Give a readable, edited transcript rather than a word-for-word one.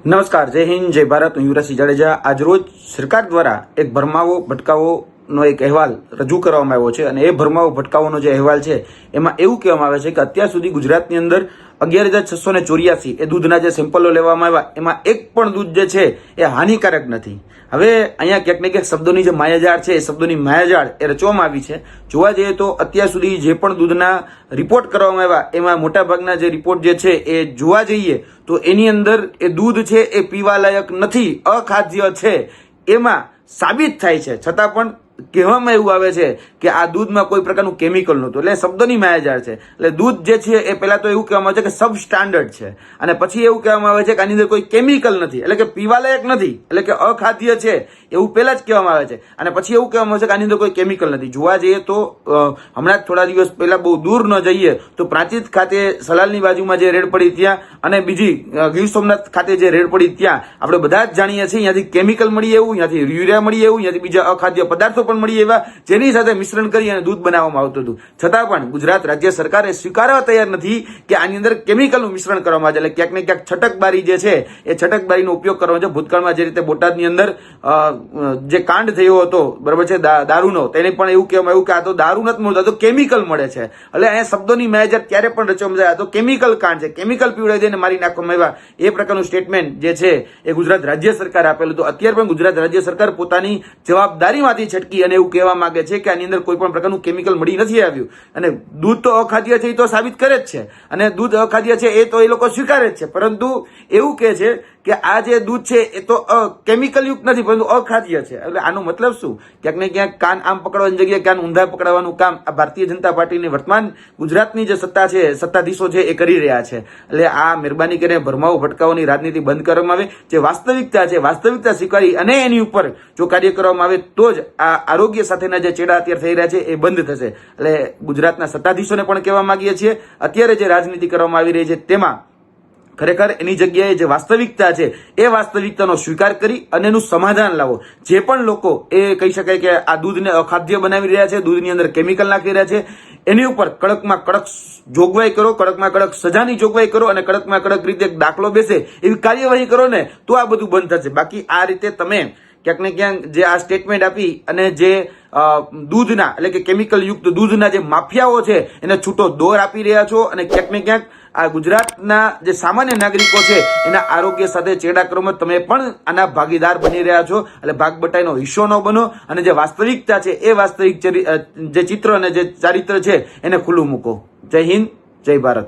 નમસ્કાર, જય હિન્દ, જય ભારત. હું યુવરાજસિંહ જાડેજા. આજરોજ સરકાર દ્વારા એક ભરમાવો ભટકાવોનો એક અહેવાલ રજૂ કરવામાં આવ્યો છે અને એ ભરમાવો ભટકાવોનો જે અહેવાલ છે એમાં એવું કહેવામાં આવે છે કે અત્યાર સુધી ગુજરાતની અંદર 11,684 એ દૂધના જે સેમ્પલો લેવામાં આવ્યા એમાં એક પણ દૂધ જે છે એ હાનિકારક નથી. હવે અહીંયા ક્યાંક ને ક્યાંક શબ્દોની જે માયાજાળ છે એ શબ્દોની માયાજાળ એ રચવામાં આવી છે. જોવા જઈએ તો અત્યાર સુધી જે પણ દૂધના રિપોર્ટ કરવામાં આવ્યા એમાં મોટાભાગના જે રિપોર્ટ જે છે એ જોવા જઈએ તો એની અંદર એ દૂધ છે એ પીવાલાયક નથી, અખાદ્ય છે એમાં સાબિત થાય છે. છતાં પણ કહેવામાં એવું આવે છે કે આ દૂધમાં કોઈ પ્રકારનું કેમિકલ નહોતું. એટલે શબ્દોની માયાજાળ છે. એટલે દૂધ જે છે એ પહેલા તો એવું કહેવામાં આવે છે કે સબ સ્ટાન્ડર્ડ છે અને પછી એવું કહેવામાં આવે છે કે આની અંદર કોઈ કેમિકલ નથી, એટલે કે પીવાલાયક નથી, એટલે કે અખાદ્ય છે એવું પહેલા જ કહેવામાં આવે છે અને પછી એવું કહેવામાં આવે છે કે આની અંદર કોઈ કેમિકલ નથી. જોવા જઈએ તો હમણાં જ થોડા દિવસ પહેલા બહુ દૂર ન જઈએ તો પ્રાંતિજ ખાતે સલાલની બાજુમાં જે રેડ પડી ત્યાં અને બીજી ગીર સોમનાથ ખાતે જે રેડ પડી ત્યાં આપણે બધા જ જાણીએ છીએ ત્યાંથી કેમિકલ મળી એવું, ત્યાંથી યુરિયા મળી એવું, ત્યાંથી બીજા અખાદ્ય પદાર્થો પણ મળી એવા જેની સાથે મિશ્રણ કરી અને દૂધ બનાવવામાં આવતું હતું. છતાં પણ ગુજરાત રાજ્ય સરકારે સ્વીકારવા તૈયાર નથી કે આની અંદર કેમિકલનું મિશ્રણ કરવામાં આવે. એટલે ક્યાંક ને ક્યાંક છટકબારી જે છે એ છટકબારીનો ઉપયોગ કરવામાં છે. ભૂતકાળમાં જે રીતે બોટાદની અંદર જે કાંડ થયો હતો, બરાબર છે, દારૂનો, તેને પણ એવું કહેવામાં આવ્યું કે આ તો દારૂ નથી મળતો, આ તો કેમિકલ મળે છે. એટલે અહીંયા શબ્દોની માયાજાળ ત્યારે પણ રચવામાં જાય, આ તો કેમિકલ કાંડ છે, કેમિકલ પીવડાવી દઈને મારી નાખવામાં આવ્યા, એ પ્રકારનું સ્ટેટમેન્ટ જે છે એ ગુજરાત રાજ્ય સરકાર આપેલું. તો અત્યારે પણ ગુજરાત રાજ્ય સરકાર પોતાની જવાબદારીમાંથી છટકી અને એવું કહેવા માંગે છે કે આની અંદર કોઈ પણ પ્રકારનું કેમિકલ મળી નથી આવ્યું અને દૂધ તો અખાદ્ય છે એ તો સાબિત કરે જ છે અને દૂધ અખાદ્ય છે એ તો એ લોકો સ્વીકારે જ છે. પરંતુ એવું કહે છે કે આ જે દૂધ છે એ તો કેમિકલ યુક્ત નથી પરંતુ અખાદ્ય છે. એટલે આનો મતલબ શું? ક્યાંક ને ક્યાંક કાન આમ પકડવાની જગ્યાએ કાન ઊંધા પકડવાનું કામ આ ભારતીય જનતા પાર્ટીની વર્તમાન ગુજરાતની જે સત્તા છે, સત્તાધીશો છે એ કરી રહ્યા છે. એટલે આ મહેરબાની કરીને ભરમાવો ભટકાવોની રાજનીતિ બંધ કરવામાં આવે. જે વાસ્તવિકતા છે વાસ્તવિકતા સ્વીકારી અને એની ઉપર જો કાર્ય કરવામાં આવે તો જ આ આરોગ્ય સાથેના જે ચેડા અત્યારે થઈ રહ્યા છે એ બંધ થશે. એટલે ગુજરાતના સત્તાધીશોને પણ કહેવા માંગીએ છીએ અત્યારે જે રાજનીતિ કરવામાં આવી રહી છે તેમાં ખરેખર એની જગ્યાએ જે વાસ્તવિકતા છે એ વાસ્તવિકતાનો સ્વીકાર કરી અને એનું સમાધાન લાવો. જે પણ લોકો એ કહી શકાય કે આ દૂધને અખાદ્ય બનાવી રહ્યા છે, દૂધની અંદર કેમિકલ નાખી રહ્યા છે, એની ઉપર કડકમાં કડક જોગવાઈ કરો, કડકમાં કડક સજાની જોગવાઈ કરો અને કડકમાં કડક રીતે એક દાખલો બેસે એવી કાર્યવાહી કરો ને તો આ બધું બંધ થશે. બાકી આ રીતે તમે ક્યાંક ને ક્યાંક જે આ સ્ટેટમેન્ટ આપી અને જે દૂધના એટલે કે કેમિકલ યુક્ત દૂધના જે માફિયાઓ છે એને છૂટો દોર આપી રહ્યા છો અને ક્યાંક ને ક્યાંક આ ગુજરાતના જે સામાન્ય નાગરિકો છે એના આરોગ્ય સાથે ચેડા કરવામાં તમે પણ આના ભાગીદાર બની રહ્યા છો. એટલે ભાગબટાઈનો હિસ્સો ન બનો અને જે વાસ્તવિકતા છે એ વાસ્તવિક જે ચિત્ર અને જે ચારિત્ર છે એને ખુલ્લું મૂકો. જય હિન્દ, જય ભારત.